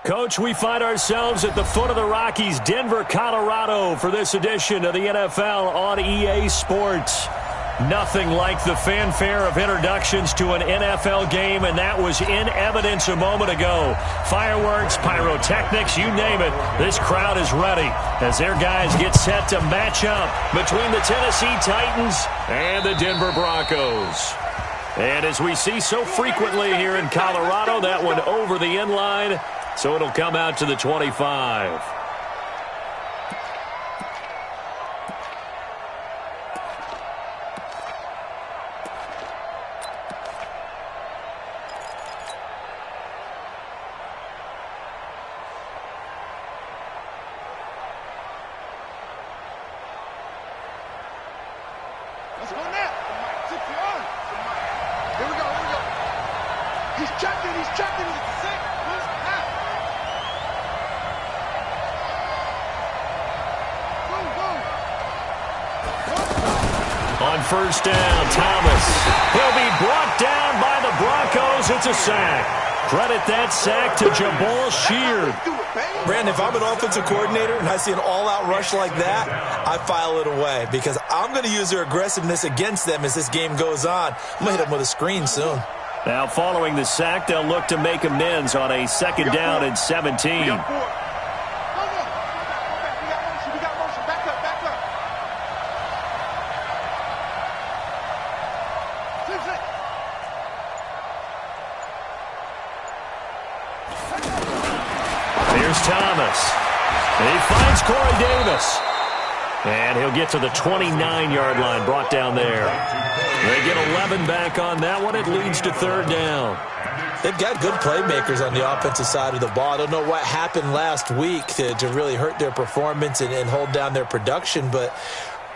Coach, we find ourselves at the foot of the Rockies, Denver, Colorado, for this edition of the NFL on EA Sports. Nothing like the fanfare of introductions to an NFL game, and that was in evidence a moment ago. Fireworks, pyrotechnics, you name it. This crowd is ready as their guys get set to match up between the Tennessee Titans and the Denver Broncos. And as we see so frequently here in Colorado, that one over the end line. So it'll come out to the 25. Let's go now. Here we go. He's checking. It's 6. On first down, Thomas. He'll be brought down by the Broncos. It's a sack. Credit that sack to Jabal Sheard. Brandon, if I'm an offensive coordinator and I see an all-out rush like that, I file it away because I'm going to use their aggressiveness against them as this game goes on. I'm going to hit them with a screen soon. Now, following the sack, they'll look to make amends on a second down and 17. Thomas. And he finds Corey Davis. And he'll get to the 29-yard line, brought down there. They get 11 back on that one. It leads to third down. They've got good playmakers on the offensive side of the ball. I don't know what happened last week to really hurt their performance and hold down their production, but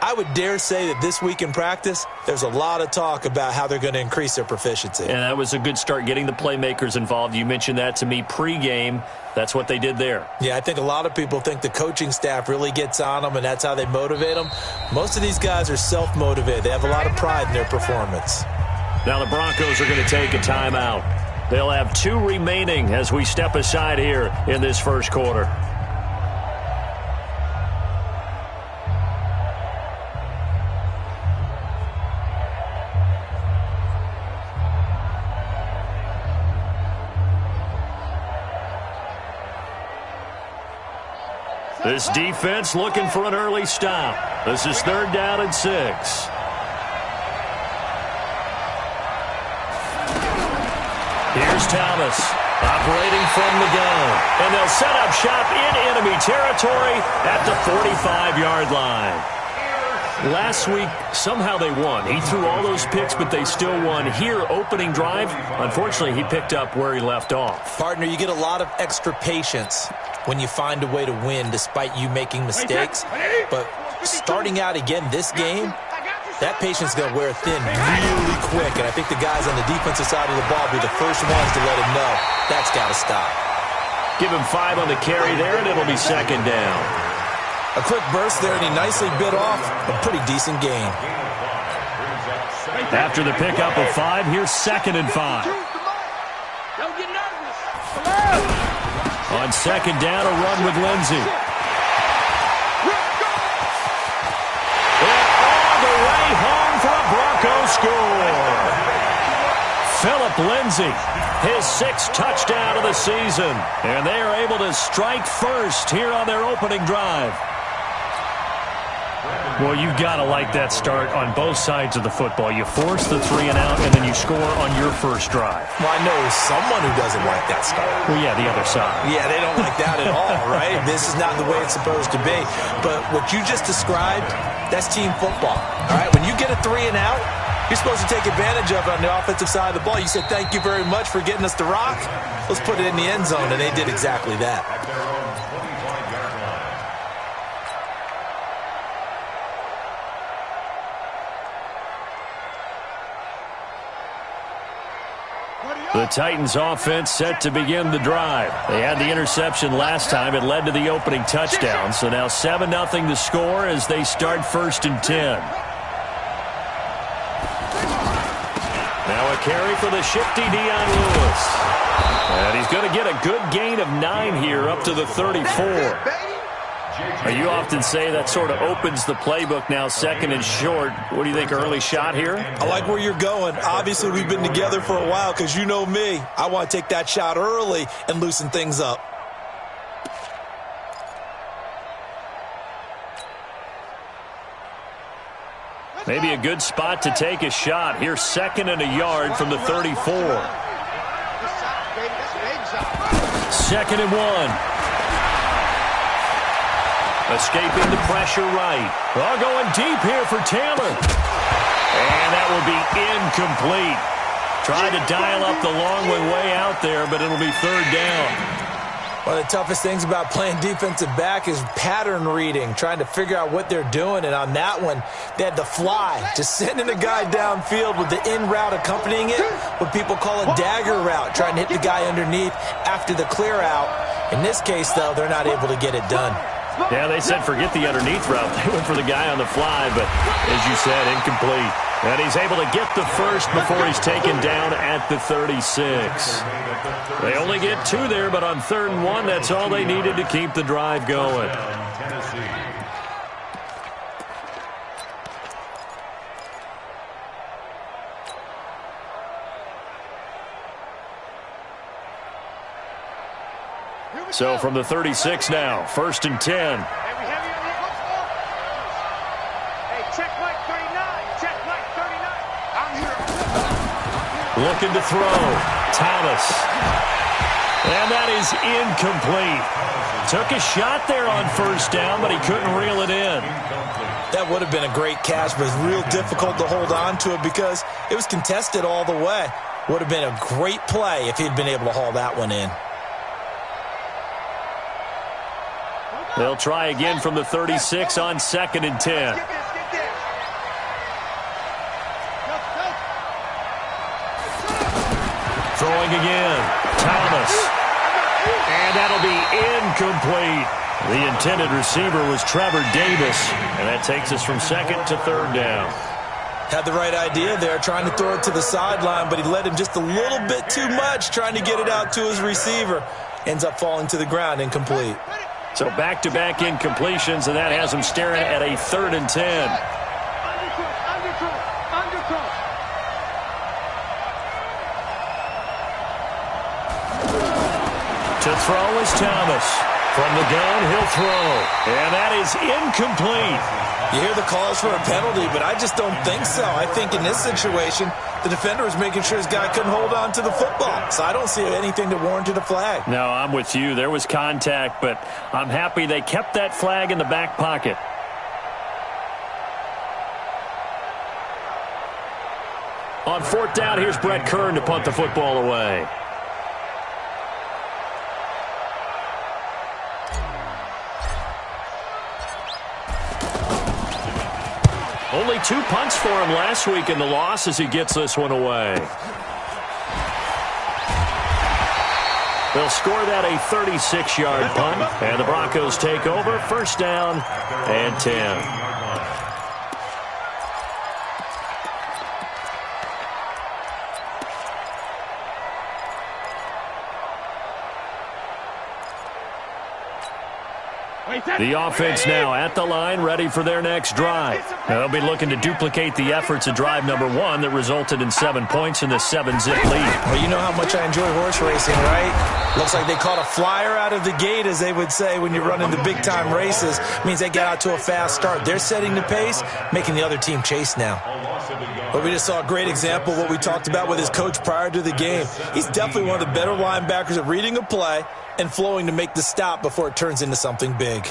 I would dare say that this week in practice, there's a lot of talk about how they're going to increase their proficiency. And that was a good start, getting the playmakers involved. You mentioned that to me pregame. That's what they did there. Yeah, I think a lot of people think the coaching staff really gets on them, and that's how they motivate them. Most of these guys are self-motivated. They have a lot of pride in their performance. Now the Broncos are going to take a timeout. They'll have 2 remaining as we step aside here in this first quarter. This defense looking for an early stop. This is third down and 6. Here's Thomas operating from the gun. And they'll set up shop in enemy territory at the 45-yard line. Last week, somehow they won. He threw all those picks, but they still won. Here, opening drive, unfortunately, he picked up where he left off. Partner, you get a lot of extra patience when you find a way to win despite you making mistakes. But starting out again this game, that patience is going to wear thin really quick. And I think the guys on the defensive side of the ball will be the first ones to let him know that's got to stop. Give him 5 on the carry there, and it'll be second down. A quick burst there, and he nicely bit off a pretty decent gain. After the pickup of 5, here's second and 5. Don't get nervous. On second down, a run with Lindsey. And all the way home for a Broncos score. Phillip Lindsey, his 6th touchdown of the season. And they are able to strike first here on their opening drive. Well, you've got to like that start on both sides of the football. You force the 3 and out, and then you score on your first drive. Well, I know someone who doesn't like that start. Well, yeah, the other side. Yeah, they don't like that at all, right? This is not the way it's supposed to be. But what you just described, that's team football, all right? When you get a 3 and out, you're supposed to take advantage of it on the offensive side of the ball. You said, thank you very much for getting us the rock. Let's put it in the end zone, and they did exactly that. The Titans offense set to begin the drive. They had the interception last time. It led to the opening touchdown. So now 7-0 to score as they start first and 10. Now a carry for the shifty Dion Lewis. And he's going to get a good gain of 9 here up to the 34. You often say that sort of opens the playbook now, second and short. What do you think, early shot here? I like where you're going. Obviously, we've been together for a while because you know me. I want to take that shot early and loosen things up. Maybe a good spot to take a shot. Here's second and a yard from the 34. Second and 1. Escaping the pressure right. Oh, going deep here for Taylor. And that will be incomplete. Tried to dial up the long way out there, but it'll be third down. One of the toughest things about playing defensive back is pattern reading, trying to figure out what they're doing. And on that one, they had the fly, just sending a guy downfield with the in route accompanying it, what people call a dagger route, trying to hit the guy underneath after the clear out. In this case, though, they're not able to get it done. Yeah, they said forget the underneath route. They went for the guy on the fly, but as you said, incomplete. And he's able to get the first before he's taken down at the 36. They only get 2 there, but on 3rd and 1, that's all they needed to keep the drive going. So from the 36 now, 1st and 10. Looking to throw. Thomas. And that is incomplete. Took a shot there on 1st down, but he couldn't reel it in. That would have been a great catch, but it's real difficult to hold on to it because it was contested all the way. Would have been a great play if he'd been able to haul that one in. They'll try again from the 36 on 2nd and 10. Throwing again. Thomas. And that'll be incomplete. The intended receiver was Trevor Davis. And that takes us from 2nd to 3rd down. Had the right idea there, trying to throw it to the sideline, but he led him just a little bit too much, trying to get it out to his receiver. Ends up falling to the ground, incomplete. So back-to-back incompletions, and that has him staring at a 3rd and 10. To throw is Thomas. From the gun, he'll throw. And that is incomplete. You hear the calls for a penalty, but I just don't think so. I think in this situation, the defender was making sure his guy couldn't hold on to the football. So I don't see anything that warranted a flag. No, I'm with you. There was contact, but I'm happy they kept that flag in the back pocket. On 4th down, here's Brett Kern to punt the football away. Only 2 punts for him last week in the loss as he gets this one away. They'll score that a 36-yard punt, and the Broncos take over. 1st down and 10. The offense now at the line, ready for their next drive. Now they'll be looking to duplicate the efforts of drive number 1 that resulted in 7 points in the 7-zip lead. Well, you know how much I enjoy horse racing, right? Looks like they caught a flyer out of the gate, as they would say when you're running the big-time races. It means they got out to a fast start. They're setting the pace, making the other team chase now. But we just saw a great example of what we talked about with his coach prior to the game. He's definitely one of the better linebackers at reading a play and flowing to make the stop before it turns into something big.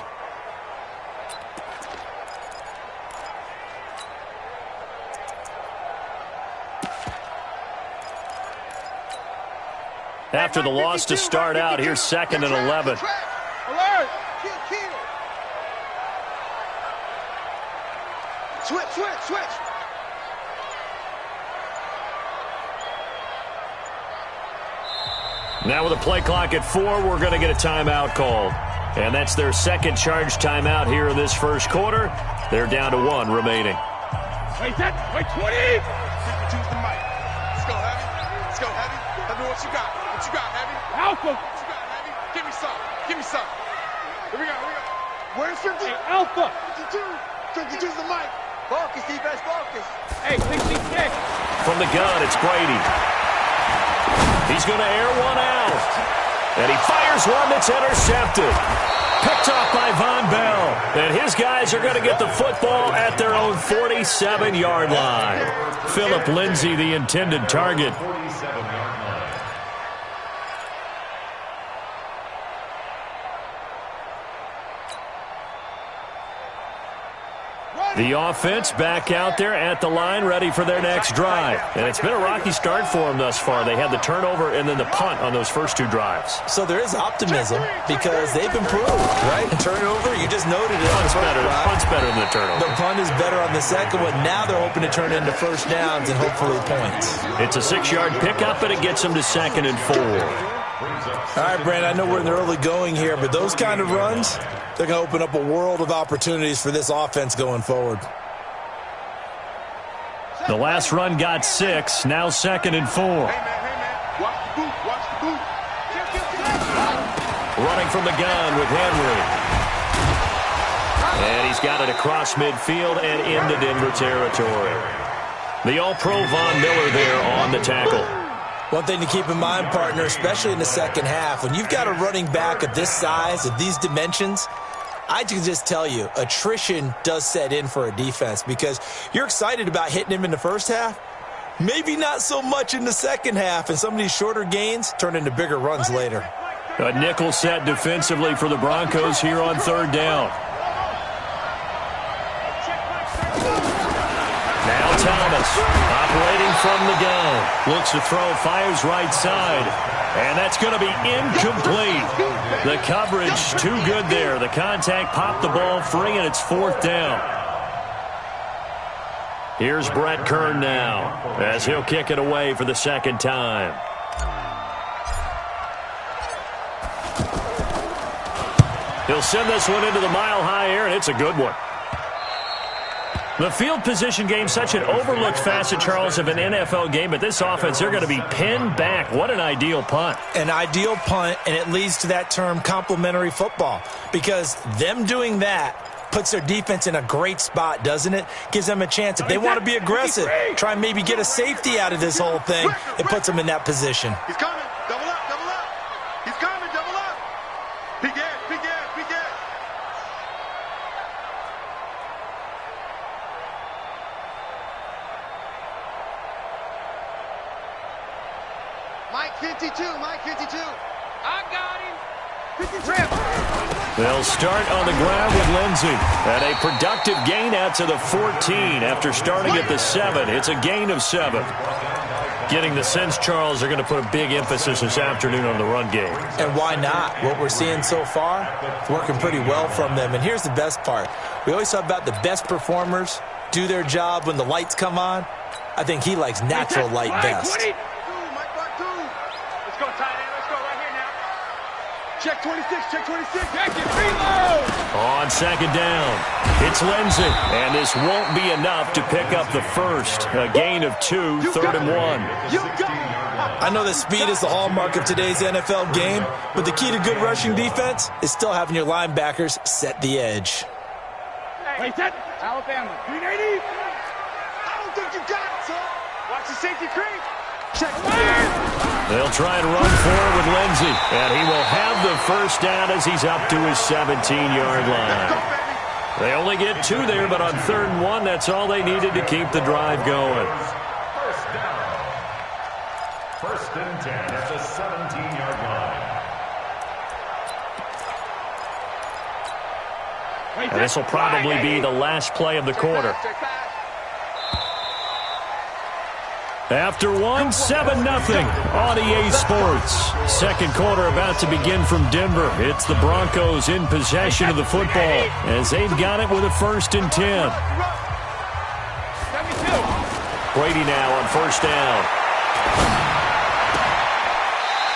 After the loss to start out, here's 2nd and 11. Alert! Switch. Now with a play clock at 4, we're going to get a timeout called. And that's their 2nd charge timeout here in this 1st quarter. They're down to 1 remaining. Wait, 20! Choose the mic. Let's go. What you got? What you got, Heavy? Alpha. What you got, Heavy? Give me some. Give me some. Here we go. Where's 50? Hey, Alpha. 52. 52's the mic. Focus, defense, focus. Hey, 66. From the gun, it's Brady. He's going to air one out. And he fires one that's intercepted. Picked off by Von Bell. And his guys are going to get the football at their own 47-yard line. Philip Lindsay, the intended target. The offense back out there at the line, ready for their next drive. And it's been a rocky start for them thus far. They had the turnover and then the punt on those first 2 drives. So there is optimism because they've improved, right? Turnover, you just noted it. Punt's better than the turnover. The punt is better on the second one. Now they're hoping to turn into first downs and hopefully points. It's a 6-yard pickup, and it gets them to 2nd and 4. All right, Brandon, I know we're in the early going here, but those kind of runs, they're going to open up a world of opportunities for this offense going forward. The last run got 6, now 2nd and 4. Hey, man. Watch the boot. Watch the boot. Running from the gun with Henry. And he's got it across midfield and into Denver territory. The All-Pro Von Miller there on the tackle. One thing to keep in mind, partner, especially in the second half, when you've got a running back of this size, of these dimensions, I can just tell you, attrition does set in for a defense because you're excited about hitting him in the first half, maybe not so much in the second half, and some of these shorter gains turn into bigger runs later. A nickel set defensively for the Broncos here on 3rd down. Now Thomas, operating from the gun. Looks to throw, fires right side. And that's going to be incomplete. The coverage too good there. The contact popped the ball free, and it's 4th down. Here's Brett Kern now as he'll kick it away for the 2nd time. He'll send this one into the mile-high air, and it's a good one. The field position game, such an overlooked facet, Charles, of an NFL game. But this offense, they're going to be pinned back. What an ideal punt. An ideal punt, and it leads to that term complementary football. Because them doing that puts their defense in a great spot, doesn't it? Gives them a chance. If they want to be aggressive, try and maybe get a safety out of this whole thing, it puts them in that position. He's coming. Double up, double up. He's coming, double up. Big gas, big gas, big gas. Mike 52, Mike 52. I got him. 53. They'll start on the ground with Lindsay. And a productive gain out to the 14 after starting at the 7. It's a gain of 7. Getting the sense, Charles, they're going to put a big emphasis this afternoon on the run game. And why not? What we're seeing so far, it's working pretty well from them. And here's the best part. We always talk about the best performers do their job when the lights come on. I think he likes natural light best. Let's go, tight end. Let's go right here now. Check 26, check 26. Check it, reload. On 2nd down, it's Lindsay. And this won't be enough to pick up the first. A gain of 2, 3rd and 1. You got it. I know that speed is the hallmark of today's NFL game, but the key to good rushing defense is still having your linebackers set the edge. Wait, set. Alabama. 380. I don't think you got it, son. Watch the safety creep. Check. They'll try and run forward with Lindsay. And he will have the first down as he's up to his 17-yard line. They only get 2 there, but on 3rd and 1, that's all they needed to keep the drive going. First down. 1st and 10 at the 17-yard line. And this will probably be the last play of the quarter. After 1, 7-0 on EA Sports. 2nd quarter about to begin from Denver. It's the Broncos in possession of the football as they've got it with a 1st and 10. 72. Brady now on 1st down.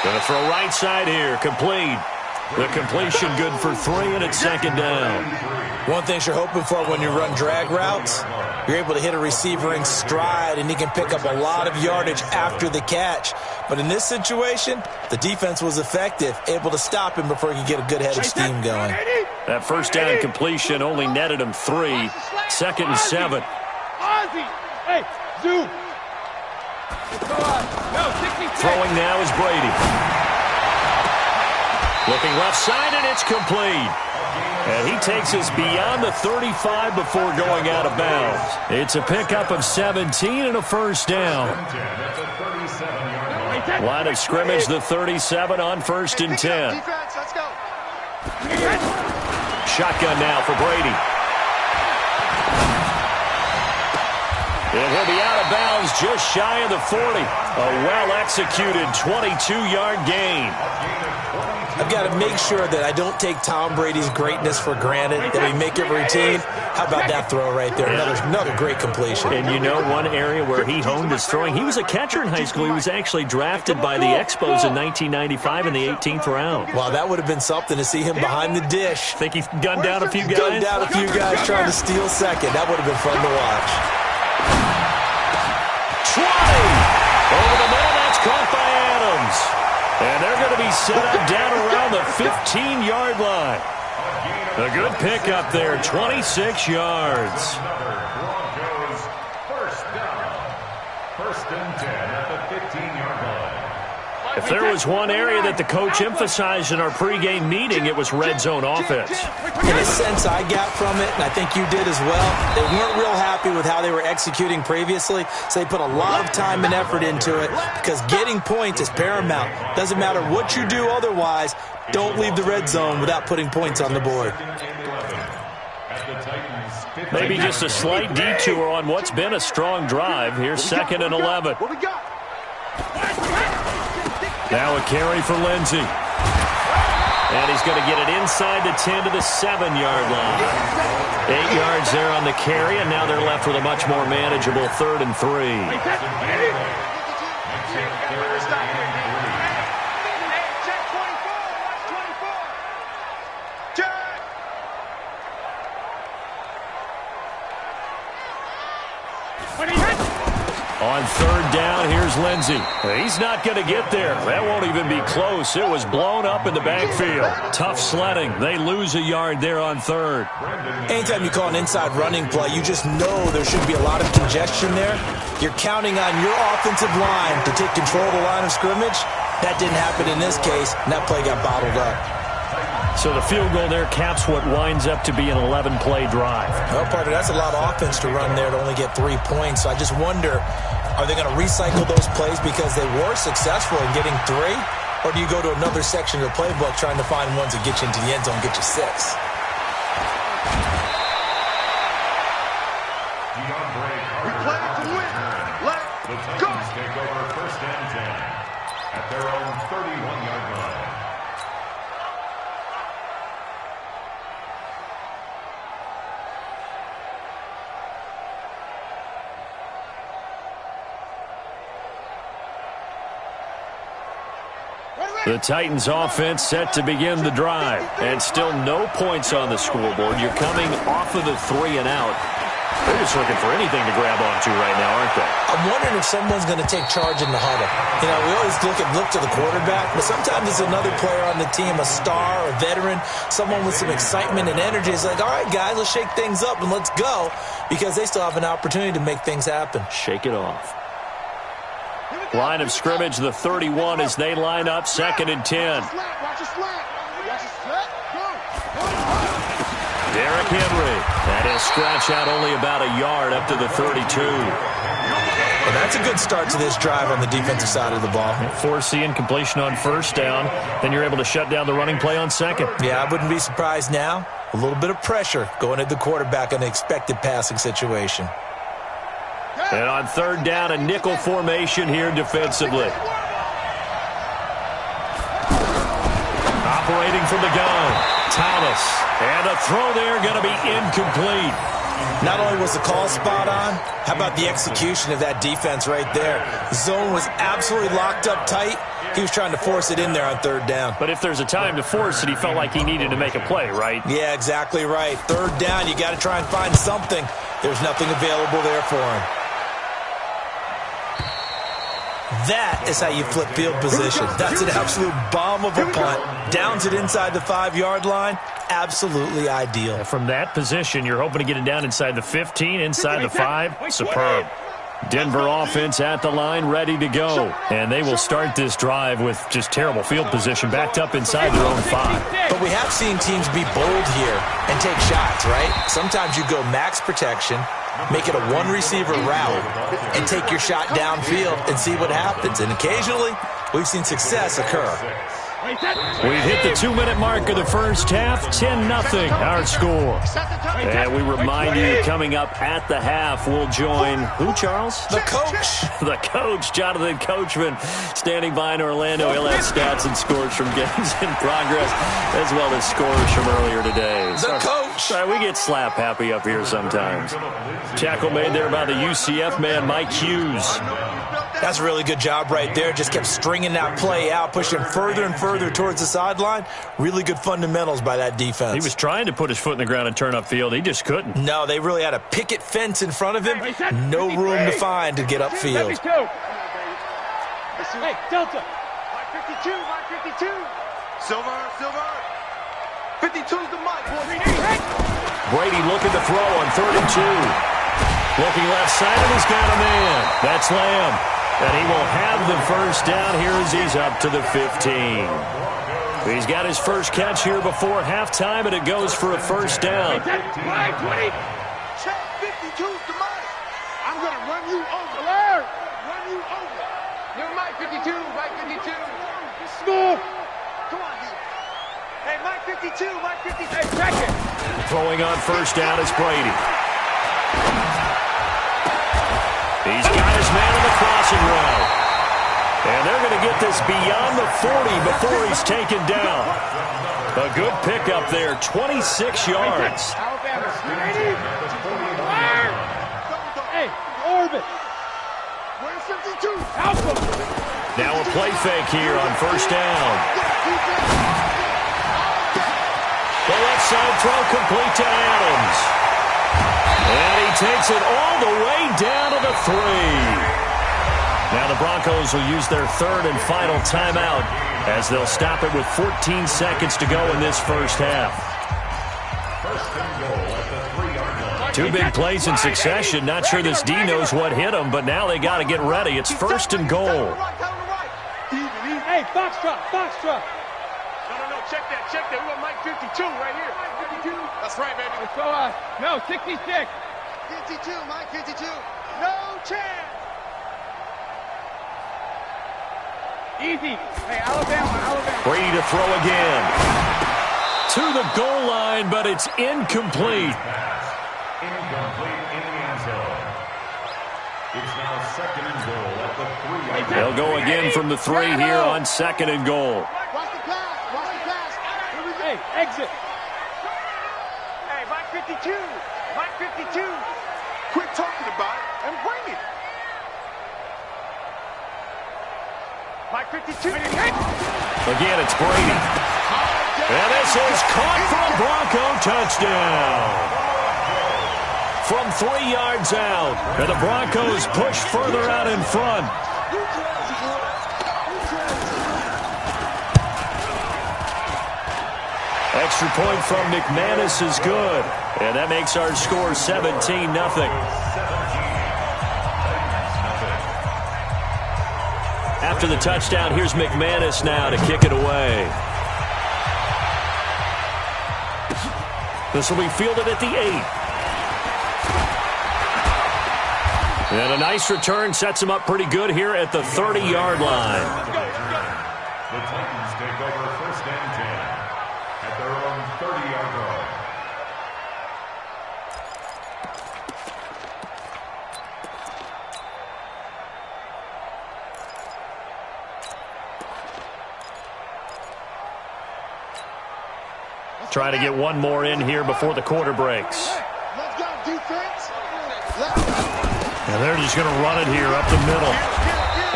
Going to throw right side here. Complete. The completion good for 3, and it's 2nd down. One thing you're hoping for when you run drag routes, you're able to hit a receiver in stride, and he can pick up a lot of yardage after the catch. But in this situation, the defense was effective, able to stop him before he could get a good head of steam going. That first down completion only netted him 3. 2nd and 7. Ozzy! Hey, zoom! No, 66. Throwing now is Brady. Looking left side, and it's complete. And he takes us beyond the 35 before going out of bounds. It's a pickup of 17 and a first down. Line of scrimmage, the 37 on 1st and 10. Defense, let's go. Shotgun now for Brady. And he'll be out of bounds just shy of the 40. A well-executed 22-yard gain. I've got to make sure that I don't take Tom Brady's greatness for granted, that we make it routine. How about that throw right there? Another great completion. And you know one area where he honed his throwing? He was a catcher in high school. He was actually drafted by the Expos in 1995 in the 18th round. Wow, that would have been something to see him behind the dish. Think he gunned down a few guys? Gunned down a few guys trying to steal second. That would have been fun to watch. Over the middle, that's caught by Adams. And they're going to be set up down around the 15-yard line. A good pickup there, 26 yards. Broncos first down. 1st and 10 at the 15-yard line. If there was one area that the coach emphasized in our pregame meeting, it was red zone offense. In a sense, I got from it, and I think you did as well, they weren't real happy with how they were executing previously, so they put a lot of time and effort into it because getting points is paramount. Doesn't matter what you do otherwise, don't leave the red zone without putting points on the board. Maybe just a slight detour on what's been a strong drive. Here's 2nd and 11. What we got? Now a carry for Lindsey. And he's going to get it inside the 10 to the 7-yard line. 8 yards there on the carry, and now they're left with a much more manageable 3rd and 3. On 3rd down, here's Lindsey. He's not going to get there. That won't even be close. It was blown up in the backfield. Tough sledding. They lose a yard there on 3rd. Anytime you call an inside running play, you just know there should be a lot of congestion there. You're counting on your offensive line to take control of the line of scrimmage. That didn't happen in this case, and that play got bottled up. So the field goal there caps what winds up to be an 11-play drive. Well, partner, that's a lot of offense to run there to only get 3 points. So I just wonder, are they going to recycle those plays because they were successful in getting 3? Or do you go to another section of the playbook trying to find ones that get you into the end zone, get you 6? We play to win. Let's The go. Titans take over 1st and 10 at their own 31-yard line. The Titans offense set to begin the drive. And still no points on the scoreboard. You're coming off of the 3 and out. They're just looking for anything to grab onto right now, aren't they? I'm wondering if someone's going to take charge in the huddle. You know, we always look to the quarterback, but sometimes it's another player on the team, a star, a veteran, someone with some excitement and energy. It's like, all right, guys, let's shake things up and let's go, because they still have an opportunity to make things happen. Shake it off. Line of scrimmage, the 31 as they line up, 2nd and 10. Derrick Henry. And he'll scratch out only about a yard up to the 32. And that's a good start to this drive on the defensive side of the ball. Force the incompletion on 1st down. Then you're able to shut down the running play on 2nd. Yeah, I wouldn't be surprised now. A little bit of pressure going at the quarterback on an expected passing situation. And on 3rd down, a nickel formation here defensively. Operating from the gun, Thomas. And a throw there going to be incomplete. Not only was the call spot on, how about the execution of that defense right there? The zone was absolutely locked up tight. He was trying to force it in there on 3rd down. But if there's a time to force it, he felt like he needed to make a play, right? Yeah, exactly right. 3rd down, you got to try and find something. There's nothing available there for him. That is how you flip field position. That's an absolute bomb of a punt. Downs it inside the 5-yard line. Absolutely ideal. From that position, you're hoping to get it down inside the 15, inside the 5. Superb. Denver offense at the line, ready to go. And they will start this drive with just terrible field position, backed up inside their own 5. But we have seen teams be bold here and take shots, right? Sometimes you go max protection, make it a one-receiver route, and take your shot downfield and see what happens. And occasionally, we've seen success occur. We've hit the 2-minute mark of the first half, 10-0 our score. And we remind you, coming up at the half, we'll join who, Charles? The coach. The coach, Jonathan Coachman, standing by in Orlando. He'll have stats and scores from games in progress, as well as scores from earlier today. The coach. Sorry, we get slap happy up here sometimes. Tackle made there by the UCF man, Mike Hughes. That's a really good job right there. Just kept stringing that play out, pushing further and further towards the sideline. Really good fundamentals by that defense. He was trying to put his foot in the ground and turn upfield. He just couldn't. No, they really had a picket fence in front of him. No room to find to get upfield. Hey, Delta. Mike 52, Mike 52. Silver, Silver. 52's the Mike. Brady looking to throw on 3rd and 2. Looking left side, and he's got a man. That's Lamb. And he will have the first down here as he's up to the 15. He's got his first catch here before halftime, and it goes for a first down. Check 52's the Mike. I'm going to run you over. Alert! Run you over. You're Mike 52, Mike 52. Smooth. Come on, D. Hey, Mike 52, Mike 52. Hey, check it. Throwing on first down is Brady. He's got his man on the crossing route. And they're going to get this beyond the 40 before he's taken down. A good pickup there, 26 yards. Alabama. Ready? Fire. Hey, orbit. Where's 52? Alpha. Now a play fake here on first down. The left side throw complete to Adams. And he takes it all the way down to the 3. Now the Broncos will use their 3rd and final timeout as they'll stop it with 14 seconds to go in this first half. First and goal at the 3-yard line. 2 big plays in succession. Not sure this D knows what hit him, but now they got to get ready. It's 1st and goal. Hey, box drop, box drop. No, check that. We got Mike 52 right here. Mike 52. That's right, baby. Let's go, no, 66. 52, Mike 52. No chance. Easy. Hey, Alabama. Brady to throw again. To the goal line, but it's incomplete. Incomplete in the end zone. It's now 2nd and goal at the 3-yard line. They'll go again from the 3 here on 2nd and goal. Watch the pass. Hey, exit. Hey, Mike 52. Mike 52. Quit talking about it and bring it. Mike 52. Again, it's Brady. And this is caught for a Bronco touchdown. From 3 yards out. And the Broncos push further out in front. Extra point from McManus is good. And that makes our score 17-0. After the touchdown, here's McManus now to kick it away. This will be fielded at the 8. And a nice return sets him up pretty good here at the 30-yard line. The Titans take over 1st and 10 at their own 30-yard line. Trying to get one more in here before the quarter breaks. Let's go, defense. And they're just going to run it here up the middle.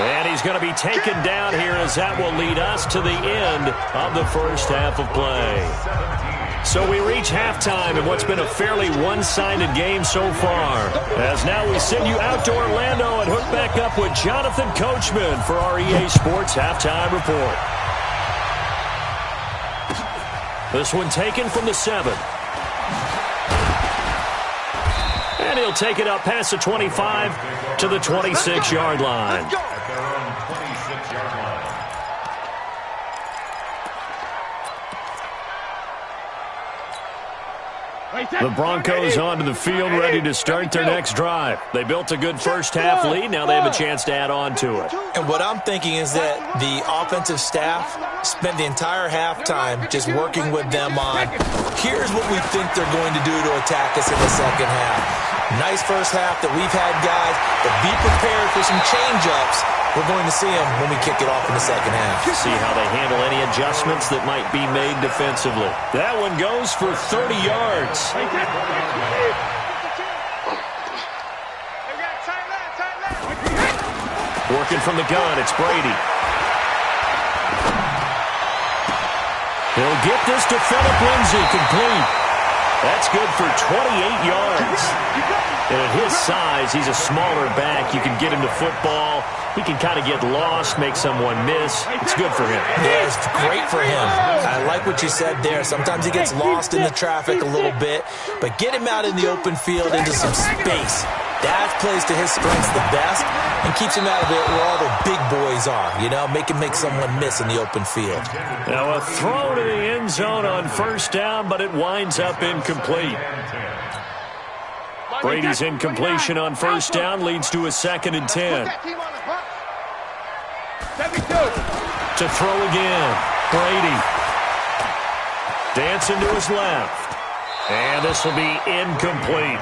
And he's going to be taken down here as that will lead us to the end of the first half of play. So we reach halftime in what's been a fairly one-sided game so far. As now we send you out to Orlando and hook back up with Jonathan Coachman for our EA Sports Halftime Report. This one taken from the 7. And he'll take it up past the 25 to the 26-yard line. At their own 26-yard line. The Broncos onto the field, ready to start their next drive. They built a good first-half lead. Now they have a chance to add on to it. And what I'm thinking is that the offensive staff spent the entire halftime just working with them on, here's what we think they're going to do to attack us in the second half. Nice first half that we've had, guys, but be prepared for some change-ups. We're going to see them when we kick it off in the second half. See how they handle any adjustments that might be made defensively. That one goes for 30 yards. Working from the gun, it's Brady. He'll get this to Phillip Lindsay, complete. That's good for 28 yards. And at his size, he's a smaller back. You can get him to football. He can kind of get lost, make someone miss. It's good for him. Yeah, it's great for him. I like what you said there. Sometimes he gets lost in the traffic a little bit, but get him out in the open field into some space. That plays to his strengths the best and keeps him out of it where all the big boys are, you know, make someone miss in the open field. Now a throw to the end zone on first down, but it winds up incomplete. Brady's incompletion on first down leads to a 2nd and 10. To throw again, Brady. Dancing to his left. And this will be incomplete.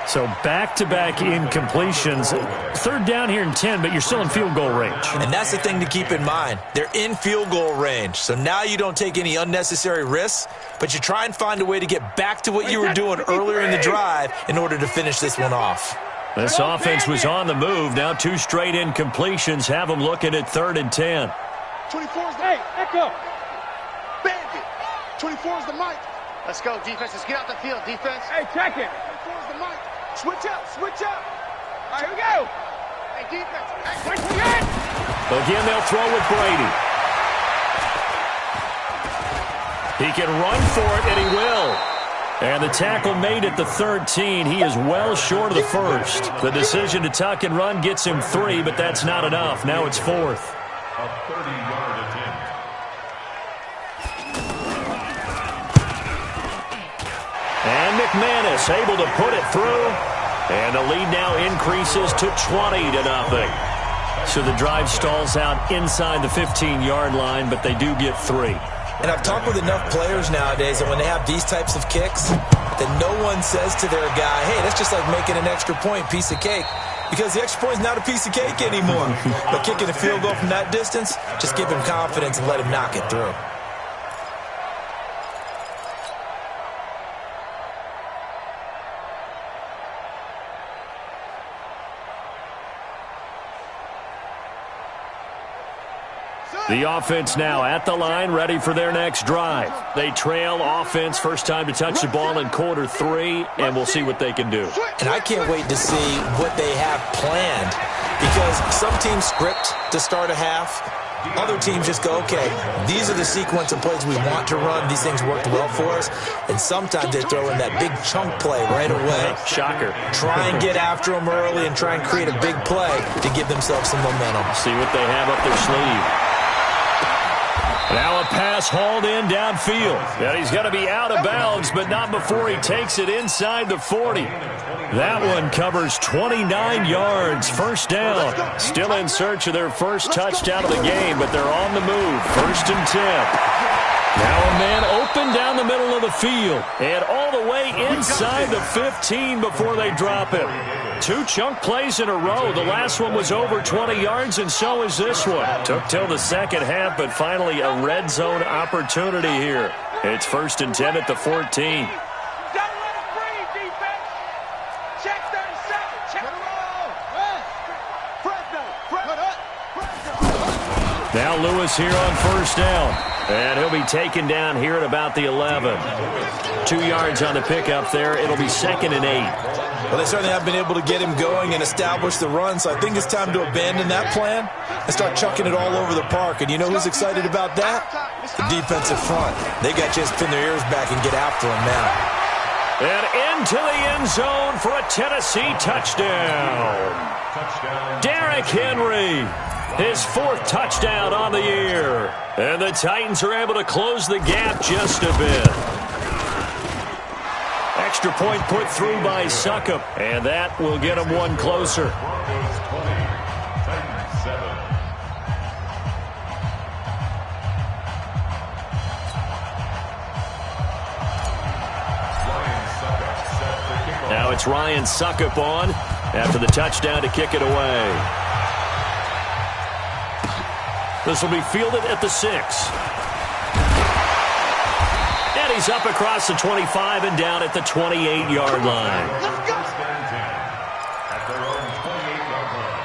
So back-to-back incompletions. 3rd down here and 10, but you're still in field goal range. And that's the thing to keep in mind. They're in field goal range. So now you don't take any unnecessary risks, but you try and find a way to get back to what you were doing earlier in the drive in order to finish this one off. This offense was on the move. Now 2 straight incompletions have them looking at 3rd and 10. 24's the echo. Bandit. 24's the mic. Let's go, defense. Let's get out the field, defense. Hey, check it. 24's the mic. Switch up, switch up. All right, here we go. Hey, defense. Hey, switch again. Again, they'll throw with Brady. He can run for it, and he will. And the tackle made at the 13. He is well short of the first. The decision to tuck and run gets him 3, but that's not enough. Now it's 4th. A 30-yard attempt. And McManus able to put it through. And the lead now increases to 20-0. So the drive stalls out inside the 15-yard line, but they do get 3. And I've talked with enough players nowadays that when they have these types of kicks, that no one says to their guy, hey, that's just like making an extra point, piece of cake. Because the extra point is not a piece of cake anymore. But kicking a field goal from that distance, just give him confidence and let him knock it through. The offense now at the line, ready for their next drive. They trail offense, first time to touch the ball in Q3, and we'll see what they can do. And I can't wait to see what they have planned, because some teams script to start a half. Other teams just go, okay, these are the sequence of plays we want to run. These things worked well for us. And sometimes they throw in that big chunk play right away. Shocker. Try and get after them early and try and create a big play to give themselves some momentum. See what they have up their sleeve. Now a pass hauled in downfield. And he's going to be out of bounds, but not before he takes it inside the 40. That one covers 29 yards. First down. Still in search of their first touchdown of the game, but they're on the move. 1st and 10. Now a man open down the middle of the field and all the way inside the 15 before they drop him. 2 chunk plays in a row. The last one was over 20 yards, and so is this one. Took till the second half, but finally a red zone opportunity here. It's 1st and 10 at the 14. Now Lewis here on first down. And he'll be taken down here at about the 11. 2 yards on the pickup there. It'll be 2nd and 8. Well, they certainly have been able to get him going and establish the run, so I think it's time to abandon that plan and start chucking it all over the park. And you know who's excited about that? The defensive front. They got to just pin their ears back and get after him now. And into the end zone for a Tennessee touchdown. Derrick Henry, his 4th touchdown on the year. And the Titans are able to close the gap just a bit. Extra point put through by Succop, and that will get them one closer. Now it's Ryan Succop on after the touchdown to kick it away. This will be fielded at the 6. And he's up across the 25 and down at the 28-yard line. Let's go. At their own 28-yard line.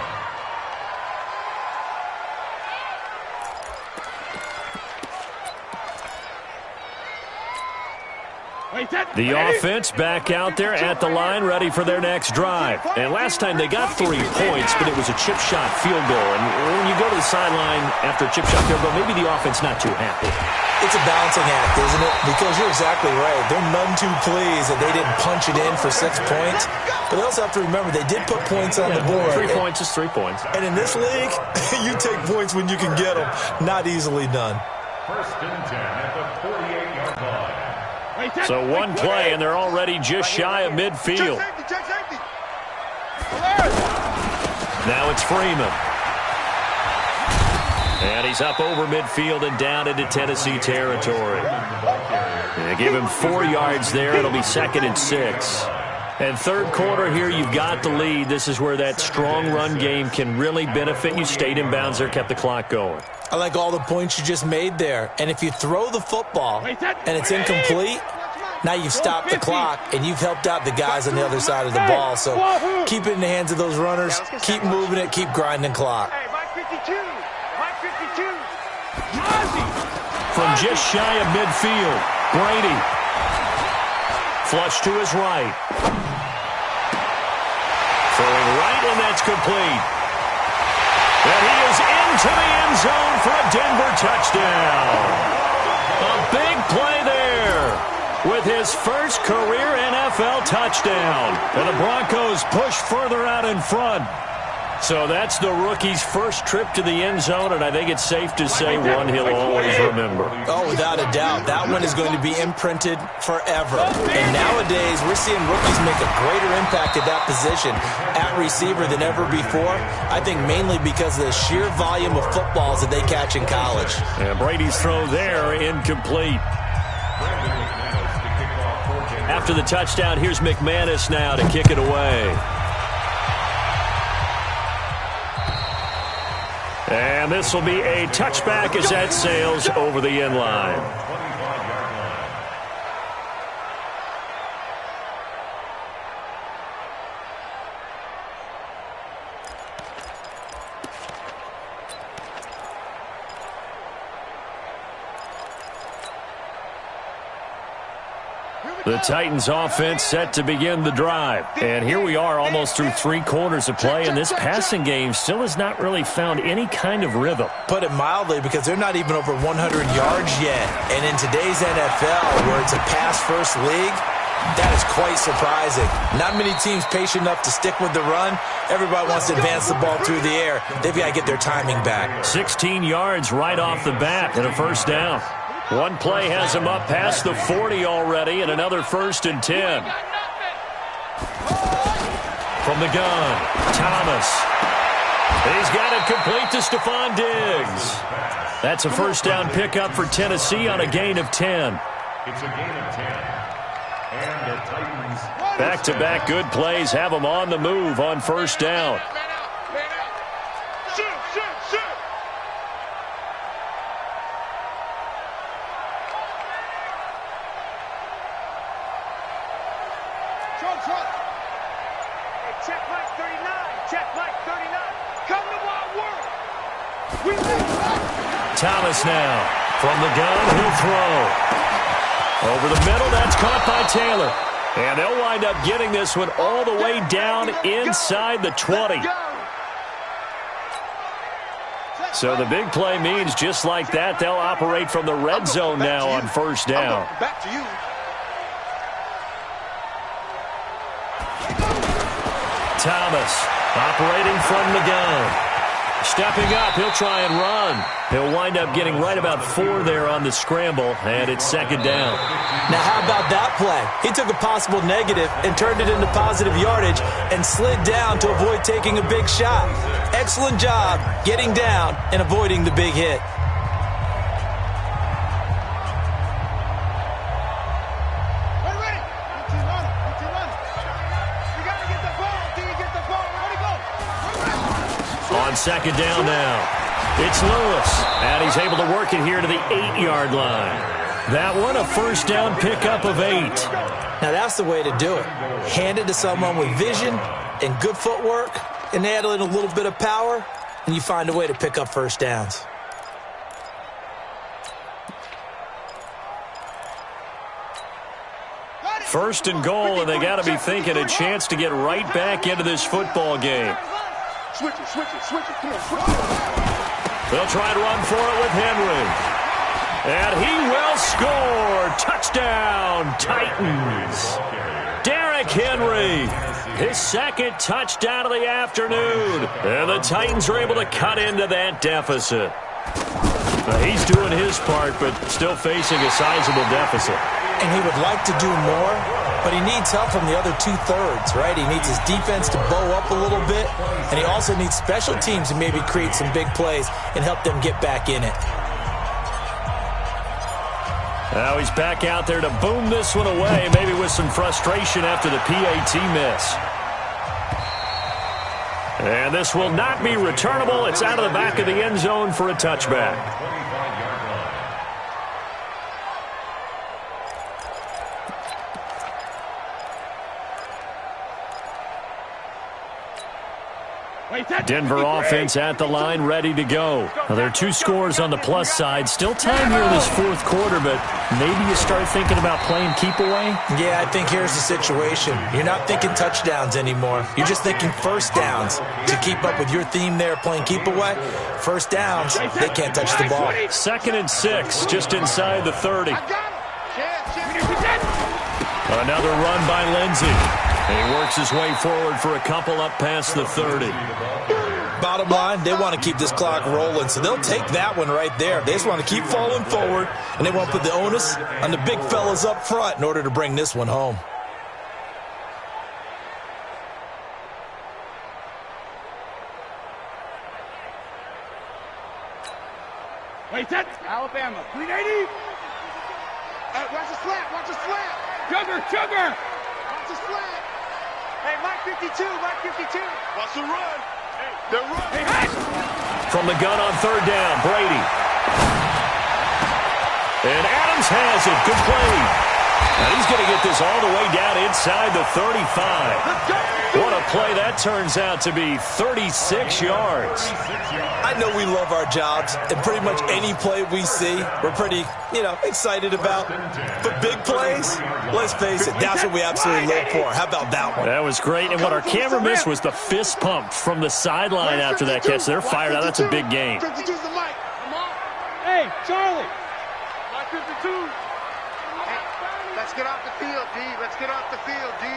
The offense back out there at the line, ready for their next drive. And last time they got 3 points, but it was a chip shot field goal. And when you go to the sideline after a chip shot field goal, maybe the offense not too happy. It's a balancing act, isn't it? Because you're exactly right. They're none too pleased that they didn't punch it in for 6 points. But they also have to remember they did put points on the board. 3 points is 3 points. And in this league, you take points when you can get them. Not easily done. 1st and 10 at the 48-yard line. So one play, and they're already just shy of midfield. Now it's Freeman. And he's up over midfield and down into Tennessee territory. They give him 4 yards there. It'll be 2nd and 6. And third quarter here, you've got the lead. This is where that strong run game can really benefit you. Stayed in bounds there, kept the clock going. I like all the points you just made there. And if you throw the football and it's incomplete, now you've stopped the clock and you've helped out the guys on the other side of the ball. So keep it in the hands of those runners. Keep moving it. Keep grinding clock. Hey, Mike 52. Mike 52. From just shy of midfield, Brady. Flush to his right. Throwing right, and that's complete. And he is into the end zone for a Denver touchdown. A big play there with his first career NFL touchdown. And the Broncos push further out in front. So that's the rookie's first trip to the end zone, and I think it's safe to say one he'll always remember. Oh, without a doubt. That one is going to be imprinted forever. And nowadays, we're seeing rookies make a greater impact at that position at receiver than ever before. I think mainly because of the sheer volume of footballs that they catch in college. And Brady's throw there, incomplete. After the touchdown, here's McManus now to kick it away. And this will be a touchback as that sails over the end line. The Titans offense set to begin the drive. And here we are almost through 3 quarters of play, and this passing game still has not really found any kind of rhythm. Put it mildly, because they're not even over 100 yards yet. And in today's NFL, where it's a pass-first league, that is quite surprising. Not many teams patient enough to stick with the run. Everybody wants to advance the ball through the air. They've got to get their timing back. 16 yards right off the bat and a first down. One play has him up past the 40 already, and another 1st and 10. From the gun, Thomas. He's got it complete to Stephon Diggs. That's a first down pickup for Tennessee on a gain of 10. It's a gain of 10. And the Titans. Back-to-back good plays have them on the move on first down. Check Mike 39. Check Mike 39. Come to my world. Thomas now From the gun, he'll throw. Over the middle, that's caught by Taylor. And they'll wind up getting this one all the way down inside the 20. So the big play means just like that, they'll operate from the red zone now on first down. Back to you. Thomas operating from the gun. Stepping up, he'll try and run. He'll wind up getting right about 4 there on the scramble, and it's second down. Now, how about that play? He took a possible negative and turned it into positive yardage and slid down to avoid taking a big shot. Excellent job getting down and avoiding the big hit. On second down now, it's Lewis, and he's able to work it here to the 8-yard line. That one, a first down pickup of 8. Now, that's the way to do it. Hand it to someone with vision and good footwork, and add in a little bit of power, and you find a way to pick up first downs. First and goal, and they got to be thinking a chance to get right back into this football game. Switch it. Come on, switch it. They'll try and run for it with Henry. And he will score. Touchdown, Titans. Derrick Henry, his second touchdown of the afternoon. And the Titans are able to cut into that deficit. He's doing his part, but still facing a sizable deficit. And he would like to do more, but he needs help from the other 2/3, right? He needs his defense to bow up a little bit, and he also needs special teams to maybe create some big plays and help them get back in it. Now he's back out there to boom this one away, maybe with some frustration after the PAT miss. And this will not be returnable. It's out of the back of the end zone for a touchback. Denver offense at the line, ready to go. Now, there are 2 scores on the plus side. Still time here in this fourth quarter, but maybe you start thinking about playing keep away? Yeah, I think here's the situation. You're not thinking touchdowns anymore. You're just thinking first downs. To keep up with your theme there, playing keep away, first downs, they can't touch the ball. 2nd and 6, just inside the 30. Another run by Lindsey. And he works his way forward for a couple up past the 30. Bottom line, they want to keep this clock rolling, so they'll take that one right there. They just want to keep falling forward, and they want to put the onus on the big fellas up front in order to bring this one home. Wait, that Alabama. 380. Watch the slant. Sugar. Watch the slant. Hey, Mike 52. Watch the run. They're running. Hey. From the gun on 3rd down, Brady. And Adams has it. Good play. And he's going to get this all the way down inside the 35. What a play that turns out to be, 36 yards. I know we love our jobs, and pretty much any play we see, we're pretty, excited about. But big plays, let's face it, that's what we absolutely live for. How about that one? That was great, and what our camera missed was the fist pump from the sideline after that catch. They're fired out. That's a big game. 52's the mic. Come on. Hey, Charlie. Mike 52. Hey, let's get off the field, D. Let's get off the field, D.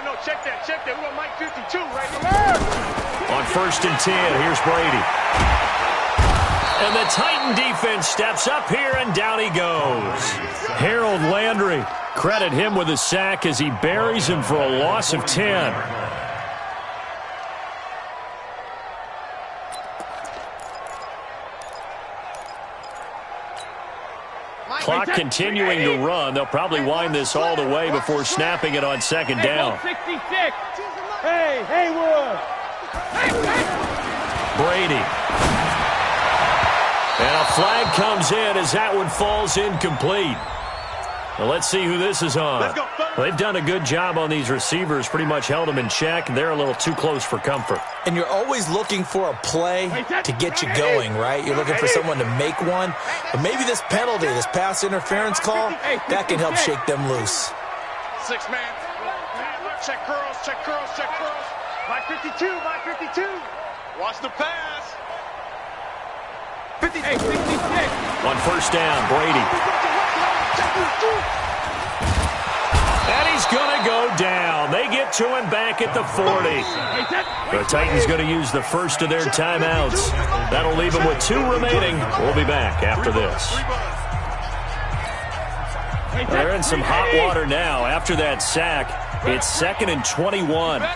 No, check that. We want Mike 52 right there. On 1st and 10, here's Brady. And the Titan defense steps up here, and down he goes. Harold Landry, credit him with a sack as he buries him for a loss of 10. Clock continuing to run. They'll probably wind this all the way before snapping it on 2nd down. 66. Hey, Haywood. Brady. And a flag comes in as that one falls incomplete. Well, let's see who this is on. Let's go, fellas. They've done a good job on these receivers, pretty much held them in check, and they're a little too close for comfort. And you're always looking for a play to get you going, right? You're looking for someone to make one. But maybe this penalty, this pass interference call, that can help shake them loose. 6 man. Check curls, check curls, check curls. By 52, by 52. Watch the pass. 56. On first down, Brady. And he's going to go down. They get to him back at the 40. The Titans going to use the first of their timeouts. That'll leave them with 2 remaining. We'll be back after this. They're in some hot water now after that sack. It's 2nd and 21. Now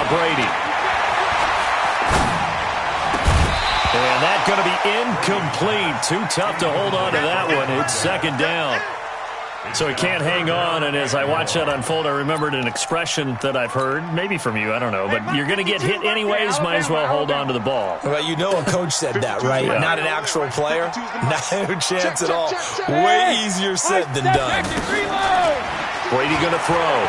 Brady. And that's going to be incomplete. Too tough to hold on to that one. It's 2nd down. So he can't hang on, and as I watch that unfold, I remembered an expression that I've heard, maybe from you, I don't know, but you're going to get hit anyways, might as well hold on to the ball. Well, you know a coach said that, right? Yeah. Not an actual player. No chance at all. Way easier said than done. Brady going to throw.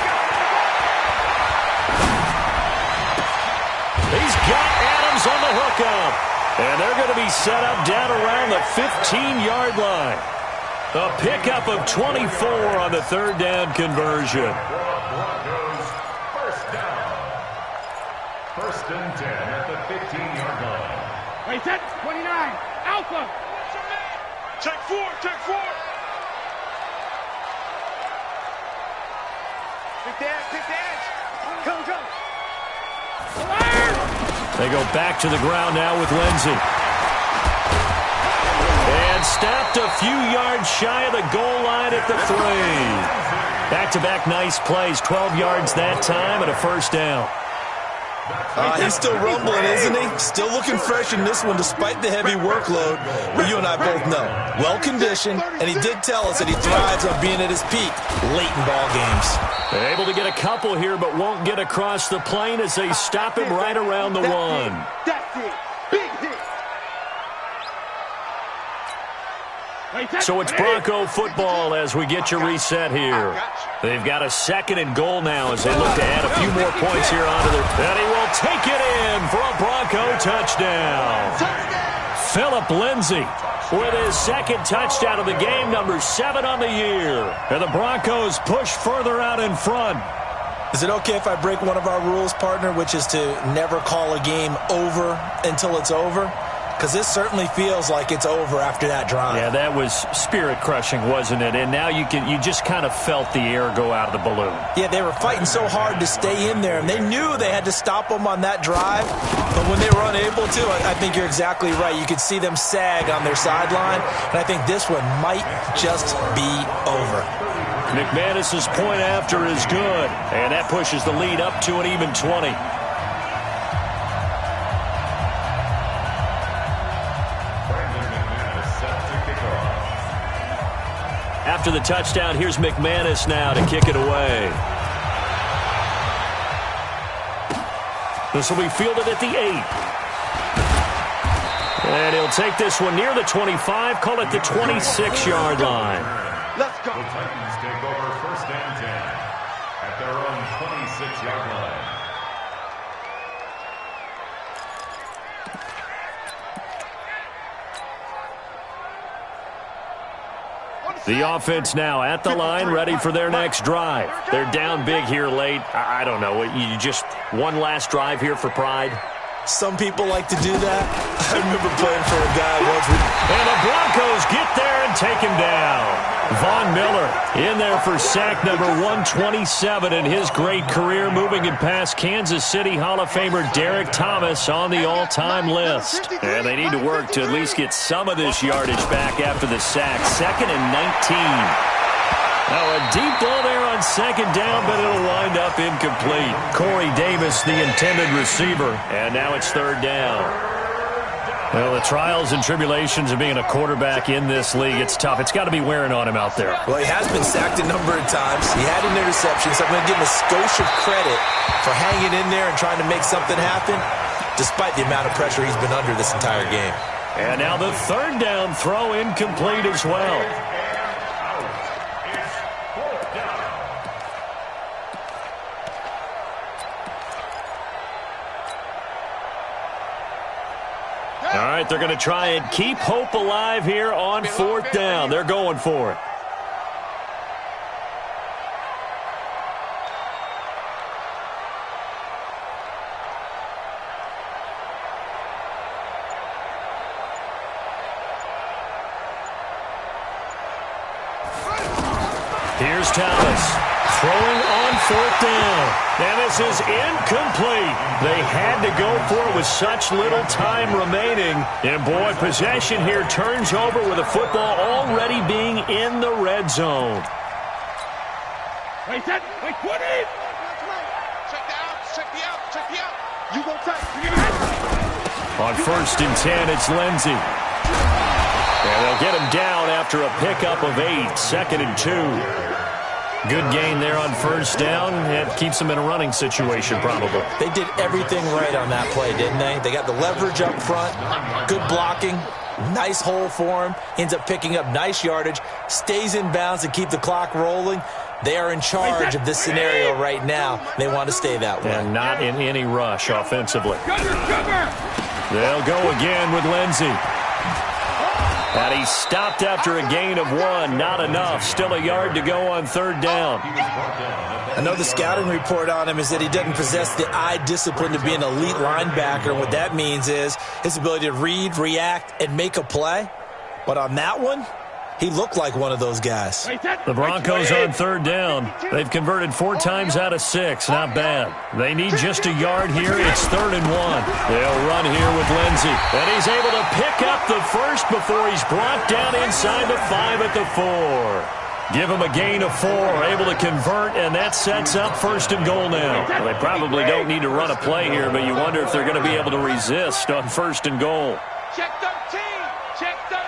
He's got Adams on the hookup. And they're going to be set up down around the 15-yard line. A pickup of 24 on the 3rd down conversion. First down. 1st and 10 at the 15-yard line. Wait, set 29. Alpha. Check 4, check 4. Pick the edge. Come. They go back to the ground now with Lindsey. And stopped a few yards shy of the goal line at the 3. Back-to-back nice plays, 12 yards that time and a first down. He's still rumbling, isn't he? Still looking fresh in this one despite the heavy workload. But you and I both know, well-conditioned, and he did tell us that he thrives on being at his peak late in ball games. They're able to get a couple here, but won't get across the plane as they stop him right around the 1. That's it. Big hit. So it's Bronco football as we get you reset here. They've got a 2nd and goal now as they look to add a few more points here onto their... And he will take it in for a Bronco touchdown. Phillip Lindsay with his 2nd touchdown of the game, number 7 on the year. And the Broncos push further out in front. Is it okay if I break one of our rules, partner, which is to never call a game over until it's over? Because this certainly feels like it's over after that drive. Yeah, that was spirit-crushing, wasn't it? And now you just kind of felt the air go out of the balloon. Yeah, they were fighting so hard to stay in there, and they knew they had to stop them on that drive. But when they were unable to, I think you're exactly right. You could see them sag on their sideline, and I think this one might just be over. McManus's point after is good, and that pushes the lead up to an even 20. After the touchdown, here's McManus now to kick it away. This will be fielded at the 8. And he'll take this one near the 25, call it the 26-yard line. Let's go. The Titans take over 1st and 10 at their own 26-yard line. The offense now at the line, ready for their next drive. They're down big here late. I don't know. You just one last drive here for pride? Some people like to do that. I remember playing for a guy once. And the Broncos get there and take him down. Von Miller in there for sack number 127 in his great career, moving it past Kansas City Hall of Famer Derek Thomas on the all-time list. And they need to work to at least get some of this yardage back after the sack. 2nd and 19. Now a deep ball there on 2nd down, but it'll wind up incomplete. Corey Davis, the intended receiver, and now it's 3rd down. Well, the trials and tribulations of being a quarterback in this league, it's tough. It's got to be wearing on him out there. Well, he has been sacked a number of times. He had an interception, so I'm going to give him a skosh of credit for hanging in there and trying to make something happen, despite the amount of pressure he's been under this entire game. And now the 3rd down throw incomplete as well. right, they're going to try and keep hope alive here on fourth down. They're going for it. Here's Thomas throwing on fourth down. And this is incomplete. They had to go for it with such little time remaining. And, boy, possession here turns over with the football already being in the red zone. Wait, set. Wait, 20. Check the out. Check the out. Check the out. You go tight. On 1st and 10, it's Lindsey. And they'll get him down after a pickup of 8, 2nd and 2. Good gain there on 1st down. It keeps them in a running situation, probably. They did everything right on that play, didn't they? They got the leverage up front, good blocking, nice hole for him, ends up picking up nice yardage, stays in bounds to keep the clock rolling. They are in charge of this scenario right now. They want to stay that way. And not in any rush offensively. They'll go again with Lindsey. And he stopped after a gain of 1. Not enough. Still a yard to go on 3rd down. I know the scouting report on him is that he doesn't possess the eye discipline to be an elite linebacker. And what that means is his ability to read, react, and make a play. But on that one, he looked like one of those guys. The Broncos on 3rd down. They've converted 4 times out of 6. Not bad. They need just a yard here. It's 3rd and 1. They'll run here with Lindsey. And he's able to pick up the first before he's brought down inside the 5 at the 4. Give him a gain of 4. Able to convert, and that sets up 1st and goal now. Well, they probably don't need to run a play here, but you wonder if they're going to be able to resist on 1st and goal. Check 13. Check 13.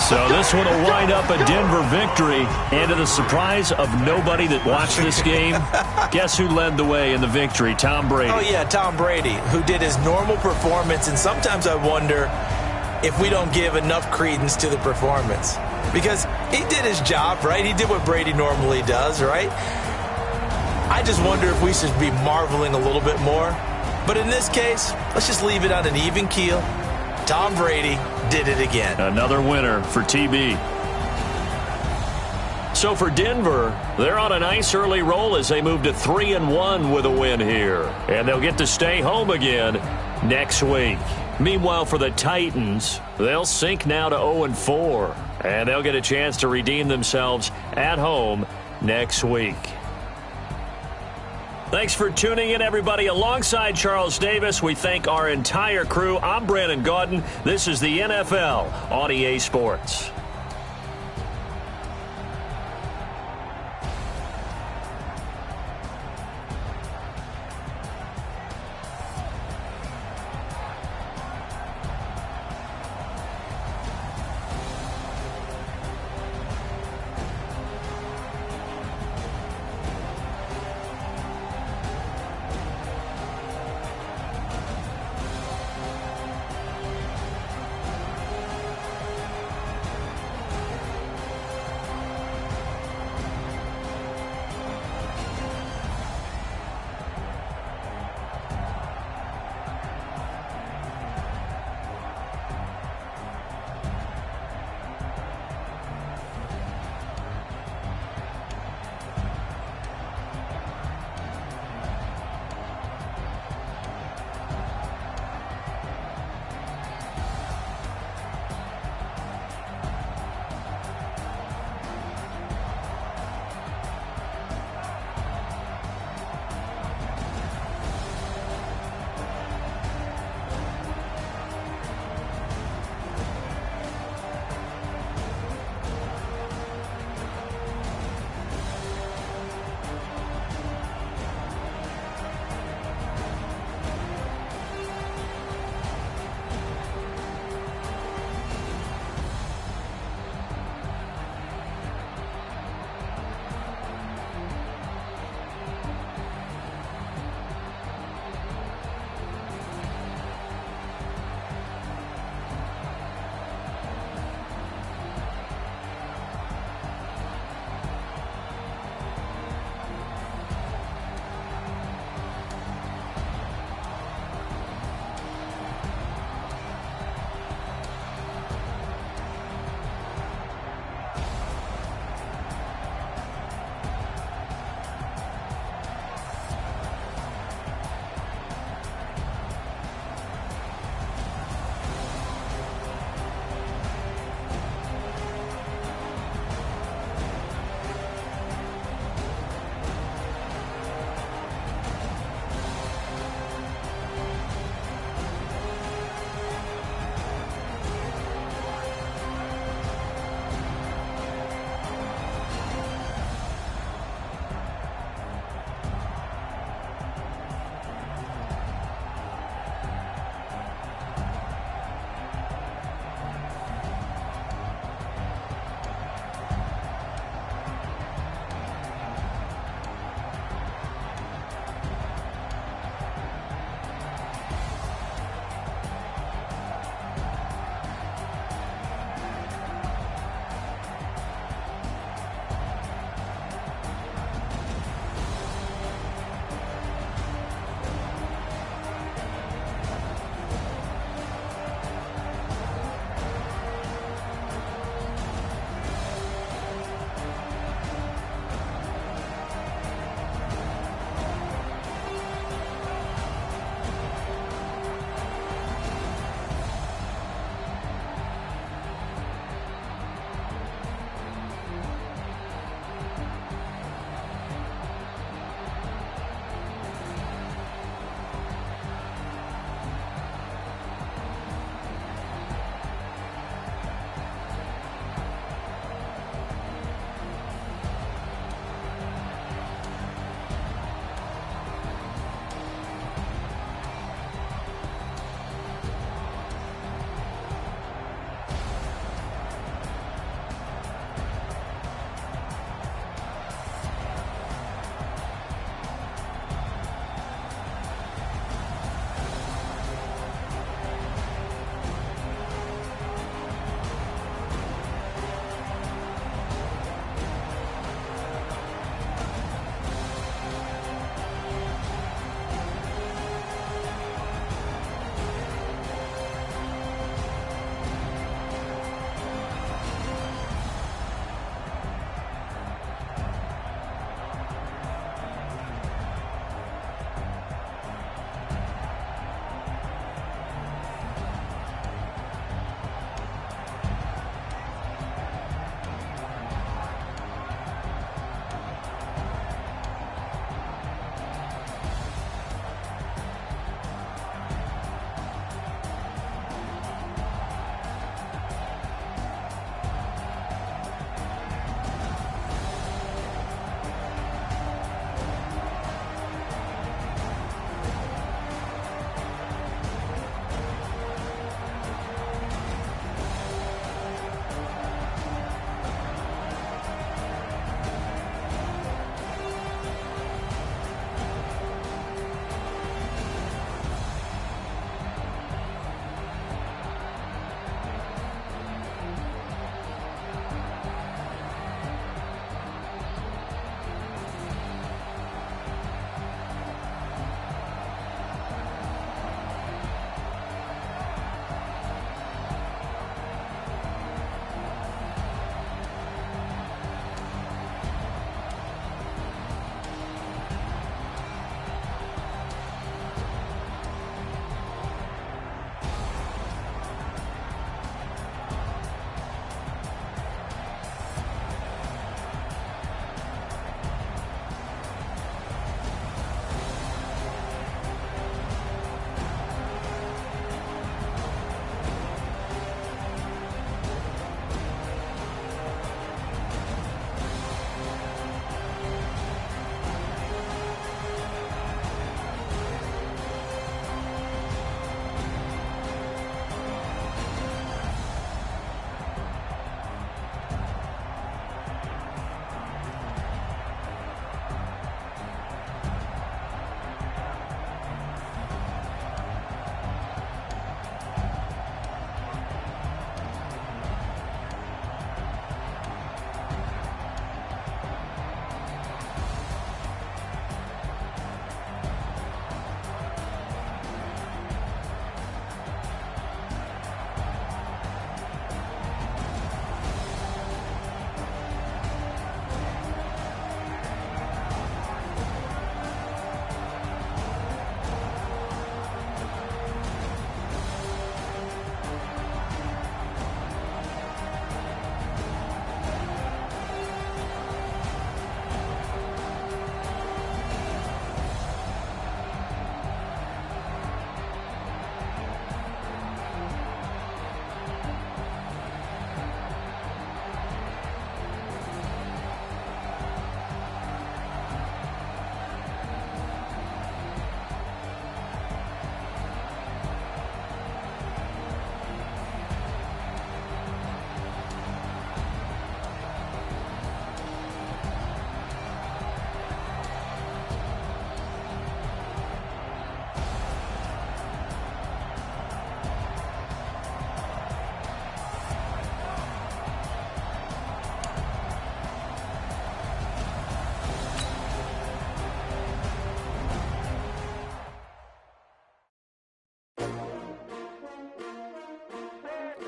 So this one will wind up a Denver victory. And to the surprise of nobody that watched this game, guess who led the way in the victory? Tom Brady. Oh, yeah, Tom Brady, who did his normal performance. And sometimes I wonder if we don't give enough credence to the performance. Because he did his job, right? He did what Brady normally does, right? I just wonder if we should be marveling a little bit more. But in this case, let's just leave it on an even keel. Tom Brady did it again. Another winner for TB. So for Denver, they're on a nice early roll as they move to 3-1 with a win here. And they'll get to stay home again next week. Meanwhile, for the Titans, they'll sink now to 0-4. And they'll get a chance to redeem themselves at home next week. Thanks for tuning in, everybody. Alongside Charles Davis, we thank our entire crew. I'm Brandon Gaudin. This is the NFL on EA Sports.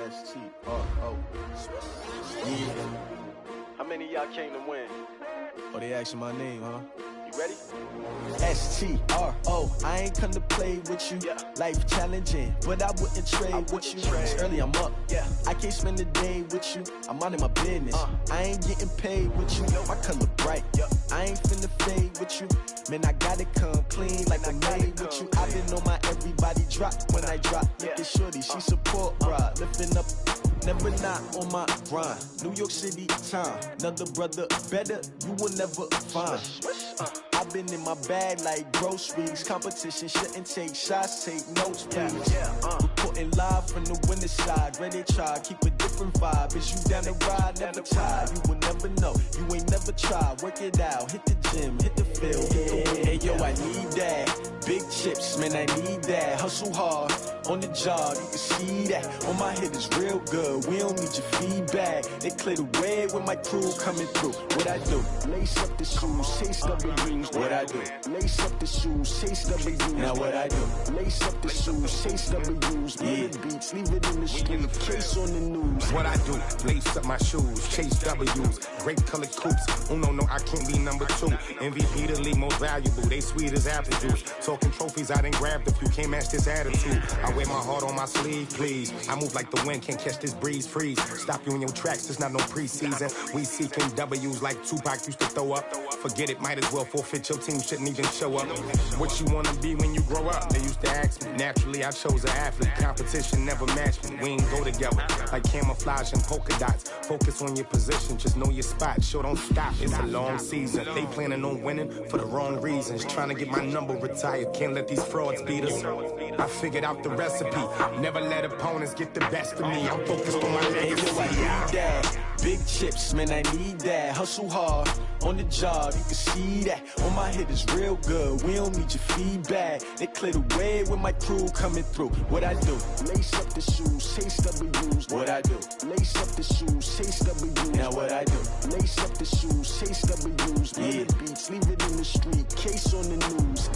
S-T-R-O. Yeah. How many of y'all came to win? Oh, they asking my name, huh? You ready? S-T-R-O. I ain't come to play with you. Yeah. Life challenging, but I wouldn't trade with you. It's early, I'm up. Yeah. I can't spend the day with you. I'm minding my business. I ain't getting paid with you. My color bright. Yeah. I ain't finna fade with you. Man, I gotta come clean like I'm made with you. I've been on my everybody drop when I drop. Look at shorty, she support ride. Lifting up, never not on my grind. New York City time. Another brother better, you will never find. I've been in my bag like groceries. Competition shouldn't take shots, take notes, please. Reporting live from the winter side. Ready to try, keep a different vibe. Is you down the ride, never tired. You will never know, you ain't never tried. Work it out, hit the gym, hit the field, hit the wind. Hey yo, I need that. Big chips, man, I need that. Hustle hard, on the job, you can see that. On my head is real good, we don't need your feedback. They clear the way with my crew coming through. What I do? Lace up the shoes, chase W's. What I do? Lace up the shoes, chase W's. Now what I do? Lace up the shoes, chase W's. Yeah. Beats, leave it in the street, case on the news. What I do? Lace up my shoes, chase W's. Great colored coops. Oh no, I can't be number 2. MVP the league most valuable. They sweet as apple juice. Talking trophies, I didn't grab the few. Can't match this attitude. I wear my heart on my sleeve, please. I move like the wind, can't catch this breeze, freeze. Stop you in your tracks, there's not no preseason. We seeking W's like Tupac used to throw up. Forget it, might as well forfeit. Your team shouldn't even show up. What you wanna be when you grow up? They used to ask me. Naturally, I chose an athlete. Competition never matched me. We ain't go together like camouflage and polka dots. Focus on your position, just know your spot. Sure, don't stop. It's a long season. They planning on winning for the wrong reasons. Trying to get my number retired. Can't let these frauds beat us. I figured out the recipe. Never let opponents get the best of me. I'm focused on my legacy. Hey, yo, I need that. Big chips, man, I need that. Hustle hard, on the job, you can see that. On my head is real good, we don't need your feedback. They clear the way with my crew coming through. What I do? Lace up the shoes, chase W's. What I do? Lace up the shoes, chase W's. Now what I do? Lace up the shoes, chase W's. Yeah. Beats, leave it in the street, case on the news.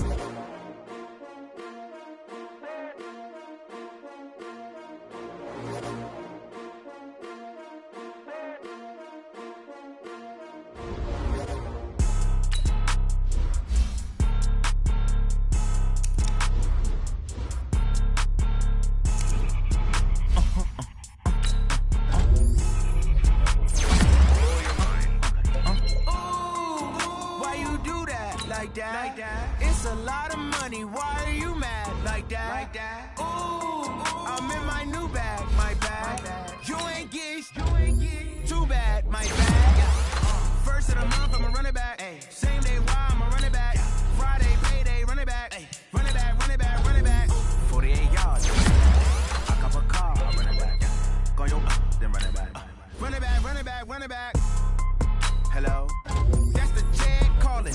It's a lot of money, why are you mad like that? Ooh, I'm in my new bag, my bag. You ain't getting too bad, my bag. First of the month, I'ma run it back. Same day, why I'ma run it back. Friday, payday, run it back. Run it back, run it back, run it back. 48 yards. I cop a car, I run it back. Go yo, then run it back. Run it back, run it back, run it back. Hello? That's the check calling.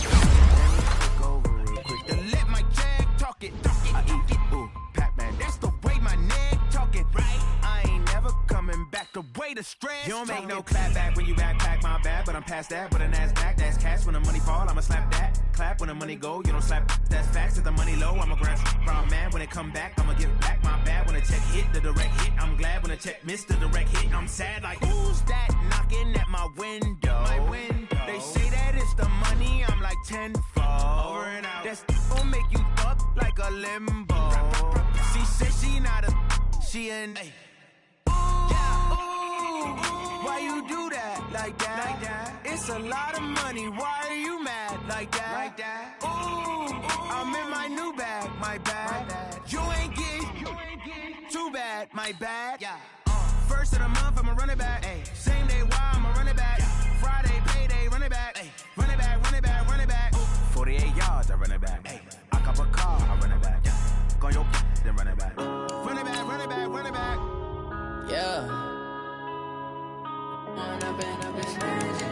Over real quick to let my jag talk it. I eat it, ooh, Pac-Man. That's the way my neck talking, right? I ain't never coming back. The way the stress. You don't make no clap back when you backpack, my bad. But I'm past that. But an ass back, that's cash. When the money fall, I'ma slap that. Clap when the money go, you don't slap. That's facts. If the money low, I'ma grab from man. When it come back, I'ma give back my bad. When the check hit, the direct hit. I'm glad when the check missed the direct hit. I'm sad like who's that knocking at my window? My window. They say that it's the money. I'm like tenfold. Over and out. That's gon' make you up like a limbo. She said she not a, she an. Why you do that like that? It's a lot of money. Why are you mad like that? Ooh, I'm in my new bag, my bag. You ain't getting too bad, my bag. First of the month, I'ma run it back. Same day, why I'ma run it back. Friday, payday, run it back. Run it back, run it back, run it back. 48 yards, I run it back. I cop a car, I run it back. Go yo, then run it back. Run it back, run it back, run it back. Yeah. Run up and up this magic.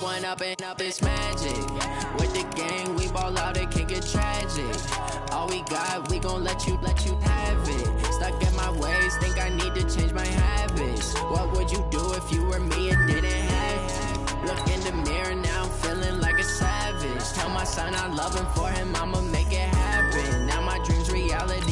One up and up is magic. With the gang, we ball out, it can get tragic. All we got, we gon' let you have it. Stuck in my ways, think I need to change my habits. What would you do if you were me and didn't have it? Look in the mirror, now I'm feeling like a savage. Tell my son I love him, for him I'ma make it happen. Now my dream's reality.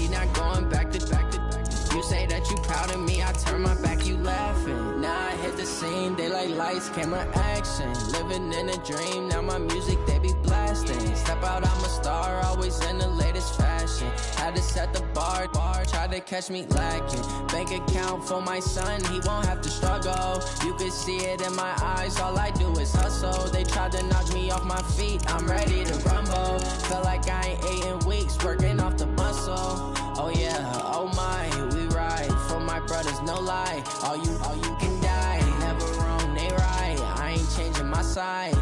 lights, camera action. Living in a dream, now my music they be blasting. Step out, I'm a star, always in the latest fashion. Had to set the bar, try to catch me lacking. Bank account for my son, he won't have to struggle. You can see it in my eyes, all I do is hustle. They tried to knock me off my feet, I'm ready to rumble. Felt like I ain't ate in weeks, working off the muscle. Oh yeah, oh my, we ride for my brothers, no lie. All you can die, never wrong, they right. I ain't changing my side.